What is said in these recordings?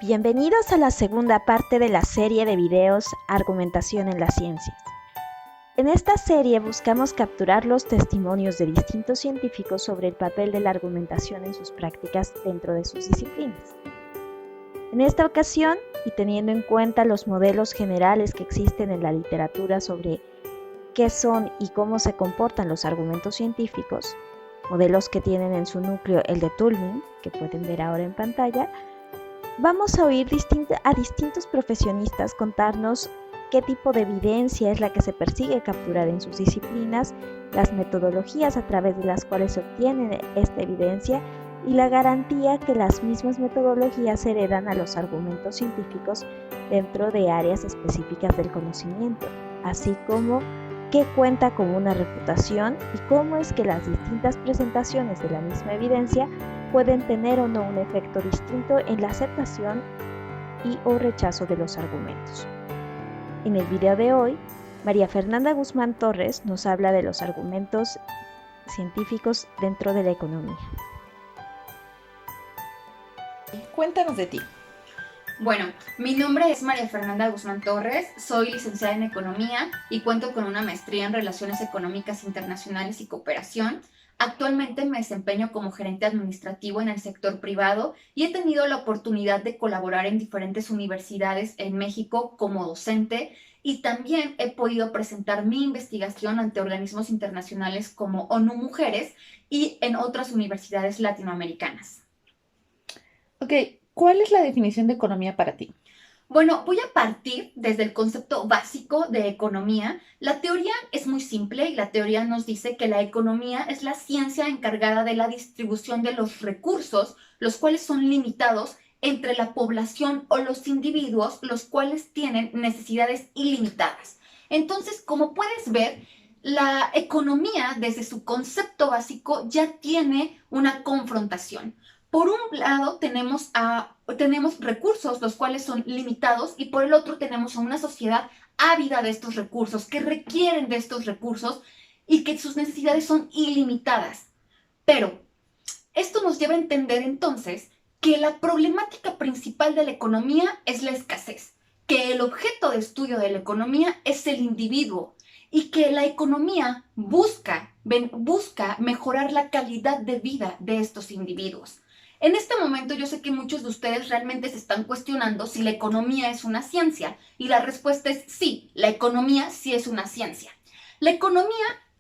Bienvenidos a la segunda parte de la serie de videos Argumentación en las Ciencias. En esta serie buscamos capturar los testimonios de distintos científicos sobre el papel de la argumentación en sus prácticas dentro de sus disciplinas. En esta ocasión, y teniendo en cuenta los modelos generales que existen en la literatura sobre qué son y cómo se comportan los argumentos científicos, modelos que tienen en su núcleo el de Tullman, que pueden ver ahora en pantalla, vamos a oír a distintos profesionistas contarnos qué tipo de evidencia es la que se persigue capturar en sus disciplinas, las metodologías a través de las cuales se obtiene esta evidencia y la garantía que las mismas metodologías heredan a los argumentos científicos dentro de áreas específicas del conocimiento, así como qué cuenta con una reputación y cómo es que las distintas presentaciones de la misma evidencia pueden tener o no un efecto distinto en la aceptación y o rechazo de los argumentos. En el video de hoy, María Fernanda Guzmán Torres nos habla de los argumentos científicos dentro de la economía. Cuéntanos de ti. Bueno, mi nombre es María Fernanda Guzmán Torres, soy licenciada en Economía y cuento con una maestría en Relaciones Económicas Internacionales y Cooperación. Actualmente me desempeño como gerente administrativo en el sector privado y he tenido la oportunidad de colaborar en diferentes universidades en México como docente y también he podido presentar mi investigación ante organismos internacionales como ONU Mujeres y en otras universidades latinoamericanas. Ok, ¿cuál es la definición de economía para ti? Bueno, voy a partir desde el concepto básico de economía. La teoría es muy simple y la teoría nos dice que la economía es la ciencia encargada de la distribución de los recursos, los cuales son limitados entre la población o los individuos, los cuales tienen necesidades ilimitadas. Entonces, como puedes ver, la economía desde su concepto básico ya tiene una confrontación. Por un lado tenemos recursos, los cuales son limitados, y por el otro tenemos a una sociedad ávida de estos recursos, que requieren de estos recursos y que sus necesidades son ilimitadas. Pero esto nos lleva a entender entonces que la problemática principal de la economía es la escasez, que el objeto de estudio de la economía es el individuo y que la economía busca mejorar la calidad de vida de estos individuos. En este momento yo sé que muchos de ustedes realmente se están cuestionando si la economía es una ciencia y la respuesta es sí, la economía sí es una ciencia. La economía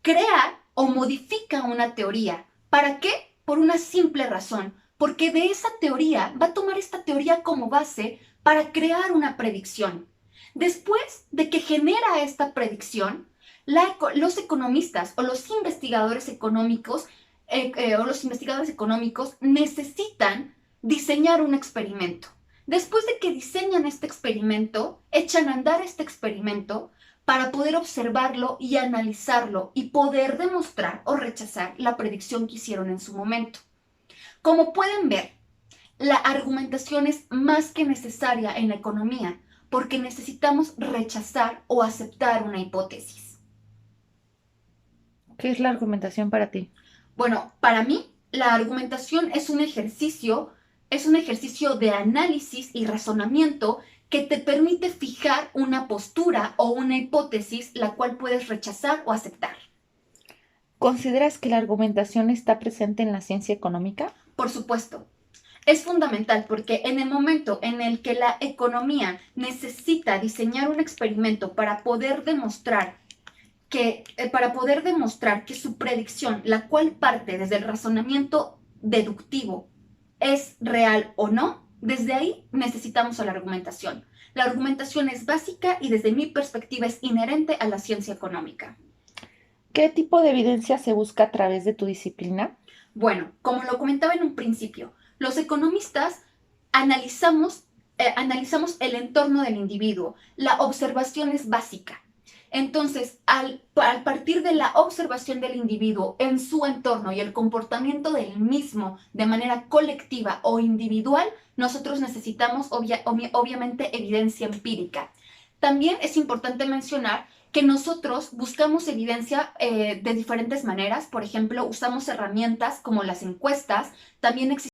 crea o modifica una teoría. ¿Para qué? Por una simple razón, porque de esa teoría va a tomar esta teoría como base para crear una predicción. Después de que genera esta predicción, los economistas o los investigadores económicos necesitan diseñar un experimento. Después de que diseñan este experimento, echan a andar este experimento para poder observarlo y analizarlo y poder demostrar o rechazar la predicción que hicieron en su momento. Como pueden ver, la argumentación es más que necesaria en la economía porque necesitamos rechazar o aceptar una hipótesis. ¿Qué es la argumentación para ti? Bueno, para mí, la argumentación es un ejercicio de análisis y razonamiento que te permite fijar una postura o una hipótesis la cual puedes rechazar o aceptar. ¿Consideras que la argumentación está presente en la ciencia económica? Por supuesto. Es fundamental porque en el momento en el que la economía necesita diseñar un experimento para poder demostrar que su predicción, la cual parte desde el razonamiento deductivo, es real o no, desde ahí necesitamos a la argumentación. La argumentación es básica y desde mi perspectiva es inherente a la ciencia económica. ¿Qué tipo de evidencia se busca a través de tu disciplina? Bueno, como lo comentaba en un principio, los economistas analizamos el entorno del individuo. La observación es básica. Entonces, al partir de la observación del individuo en su entorno y el comportamiento del mismo de manera colectiva o individual, nosotros necesitamos obviamente evidencia empírica. También es importante mencionar que nosotros buscamos evidencia de diferentes maneras. Por ejemplo, usamos herramientas como las encuestas. También existen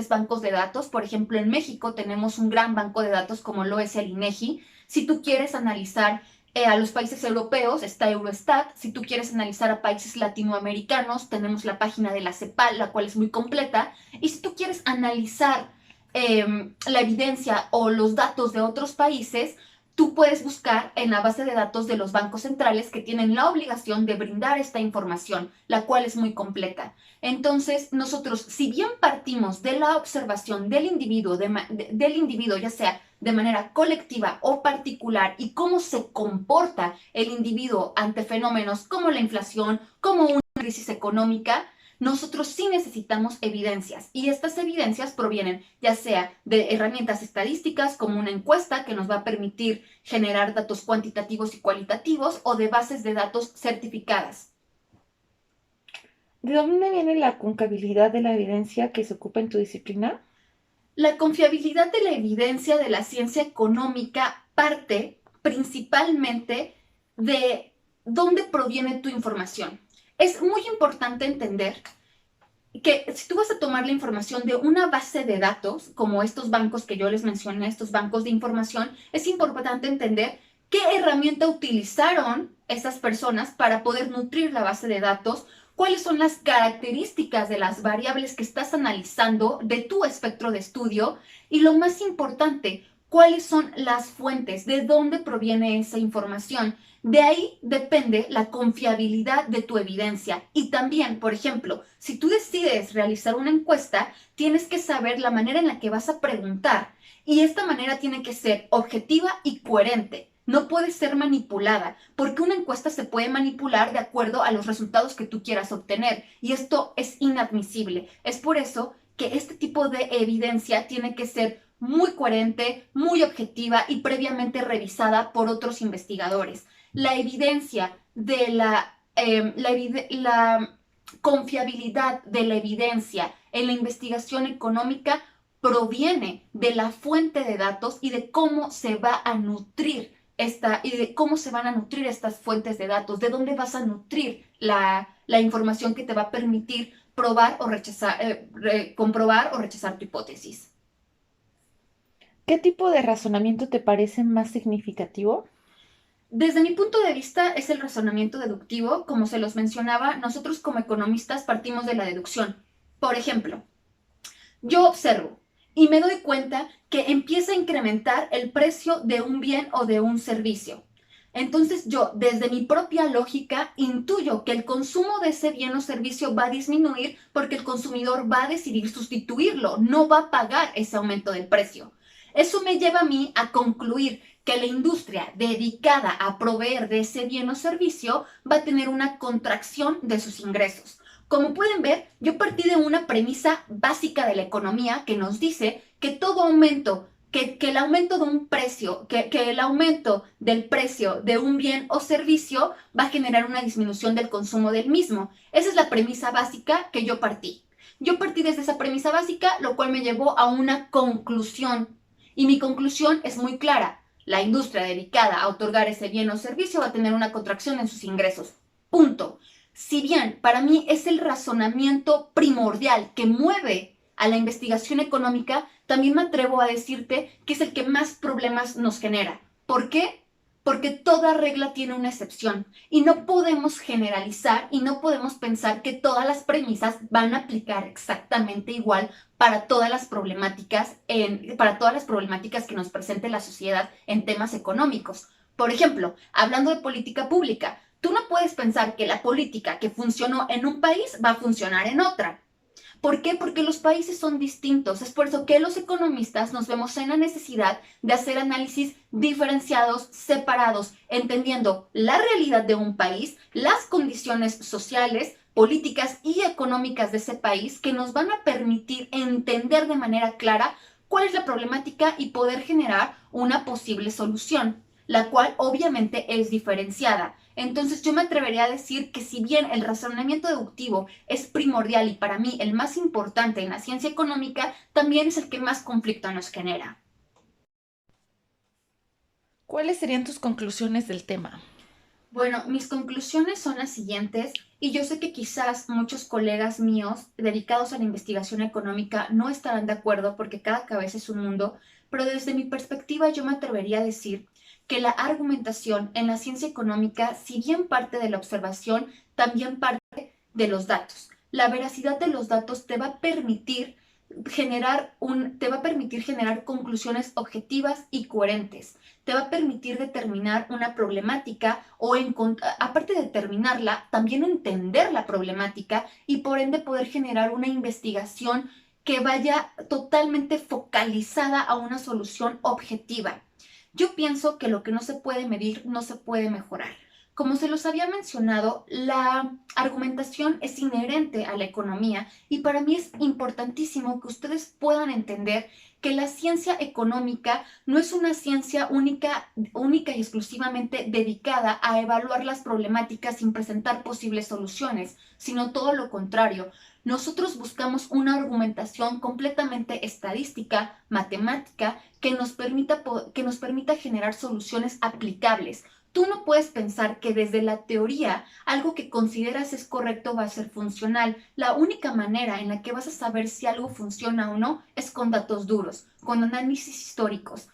bancos de datos. Por ejemplo, en México tenemos un gran banco de datos como lo es el INEGI. Si tú quieres analizar a los países europeos, está Eurostat. Si tú quieres analizar a países latinoamericanos, tenemos la página de la CEPAL, la cual es muy completa. Y si tú quieres analizar la evidencia o los datos de otros países, tú puedes buscar en la base de datos de los bancos centrales que tienen la obligación de brindar esta información, la cual es muy completa. Entonces, nosotros, si bien partimos de la observación del individuo, ya sea de manera colectiva o particular, y cómo se comporta el individuo ante fenómenos como la inflación, como una crisis económica, nosotros sí necesitamos evidencias, y estas evidencias provienen ya sea de herramientas estadísticas como una encuesta que nos va a permitir generar datos cuantitativos y cualitativos, o de bases de datos certificadas. ¿De dónde viene la confiabilidad de la evidencia que se ocupa en tu disciplina? La confiabilidad de la evidencia de la ciencia económica parte principalmente de dónde proviene tu información. Es muy importante entender que si tú vas a tomar la información de una base de datos, como estos bancos que yo les mencioné, estos bancos de información, es importante entender qué herramienta utilizaron esas personas para poder nutrir la base de datos, cuáles son las características de las variables que estás analizando de tu espectro de estudio, y lo más importante, cuáles son las fuentes, de dónde proviene esa información. De ahí depende la confiabilidad de tu evidencia. Y también, por ejemplo, si tú decides realizar una encuesta, tienes que saber la manera en la que vas a preguntar. Y esta manera tiene que ser objetiva y coherente. No puede ser manipulada, porque una encuesta se puede manipular de acuerdo a los resultados que tú quieras obtener. Y esto es inadmisible. Es por eso que este tipo de evidencia tiene que ser muy coherente, muy objetiva y previamente revisada por otros investigadores. La evidencia de la confiabilidad de la evidencia en la investigación económica proviene de la fuente de datos y de cómo se va a nutrir estas fuentes de datos, de dónde vas a nutrir la información que te va a permitir probar o rechazar, comprobar o rechazar tu hipótesis. ¿Qué tipo de razonamiento te parece más significativo? Desde mi punto de vista es el razonamiento deductivo. Como se los mencionaba, nosotros como economistas partimos de la deducción. Por ejemplo, yo observo y me doy cuenta que empieza a incrementar el precio de un bien o de un servicio. Entonces yo, desde mi propia lógica, intuyo que el consumo de ese bien o servicio va a disminuir porque el consumidor va a decidir sustituirlo, no va a pagar ese aumento del precio. Eso me lleva a mí a concluir que la industria dedicada a proveer de ese bien o servicio va a tener una contracción de sus ingresos. Como pueden ver, yo partí de una premisa básica de la economía que nos dice que todo aumento, que el aumento de un precio, que el aumento del precio de un bien o servicio va a generar una disminución del consumo del mismo. Esa es la premisa básica que yo partí. Yo partí desde esa premisa básica, lo cual me llevó a una conclusión. Y mi conclusión es muy clara. La industria dedicada a otorgar ese bien o servicio va a tener una contracción en sus ingresos. Punto. Si bien para mí es el razonamiento primordial que mueve a la investigación económica, también me atrevo a decirte que es el que más problemas nos genera. ¿Por qué? Porque toda regla tiene una excepción y no podemos generalizar y no podemos pensar que todas las premisas van a aplicar exactamente igual para todas las problemáticas que nos presente la sociedad en temas económicos. Por ejemplo, hablando de política pública, tú no puedes pensar que la política que funcionó en un país va a funcionar en otra. ¿Por qué? Porque los países son distintos. Es por eso que los economistas nos vemos en la necesidad de hacer análisis diferenciados, separados, entendiendo la realidad de un país, las condiciones sociales, políticas y económicas de ese país que nos van a permitir entender de manera clara cuál es la problemática y poder generar una posible solución, la cual obviamente es diferenciada. Entonces yo me atrevería a decir que si bien el razonamiento deductivo es primordial y para mí el más importante en la ciencia económica, también es el que más conflicto nos genera. ¿Cuáles serían tus conclusiones del tema? Bueno, mis conclusiones son las siguientes, y yo sé que quizás muchos colegas míos dedicados a la investigación económica no estarán de acuerdo porque cada cabeza es un mundo, pero desde mi perspectiva yo me atrevería a decir que la argumentación en la ciencia económica, si bien parte de la observación, también parte de los datos. La veracidad de los datos te va a permitir generar conclusiones objetivas y coherentes. Te va a permitir determinar una problemática o, aparte de determinarla, también entender la problemática y por ende poder generar una investigación que vaya totalmente focalizada a una solución objetiva. Yo pienso que lo que no se puede medir no se puede mejorar. Como se los había mencionado, la argumentación es inherente a la economía y para mí es importantísimo que ustedes puedan entender que la ciencia económica no es una ciencia única y exclusivamente dedicada a evaluar las problemáticas sin presentar posibles soluciones, sino todo lo contrario. Nosotros buscamos una argumentación completamente estadística, matemática, que nos permita generar soluciones aplicables. Tú no puedes pensar que desde la teoría algo que consideras es correcto va a ser funcional. La única manera en la que vas a saber si algo funciona o no es con datos duros, con análisis históricos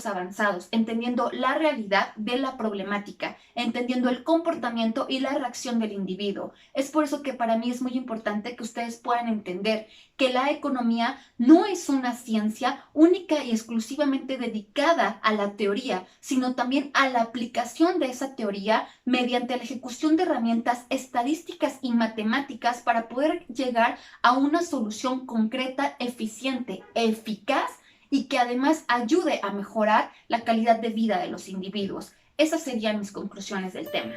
avanzados, entendiendo la realidad de la problemática, entendiendo el comportamiento y la reacción del individuo. Es por eso que para mí es muy importante que ustedes puedan entender que la economía no es una ciencia única y exclusivamente dedicada a la teoría, sino también a la aplicación de esa teoría mediante la ejecución de herramientas estadísticas y matemáticas para poder llegar a una solución concreta, eficiente, eficaz y que además ayude a mejorar la calidad de vida de los individuos. Esas serían mis conclusiones del tema.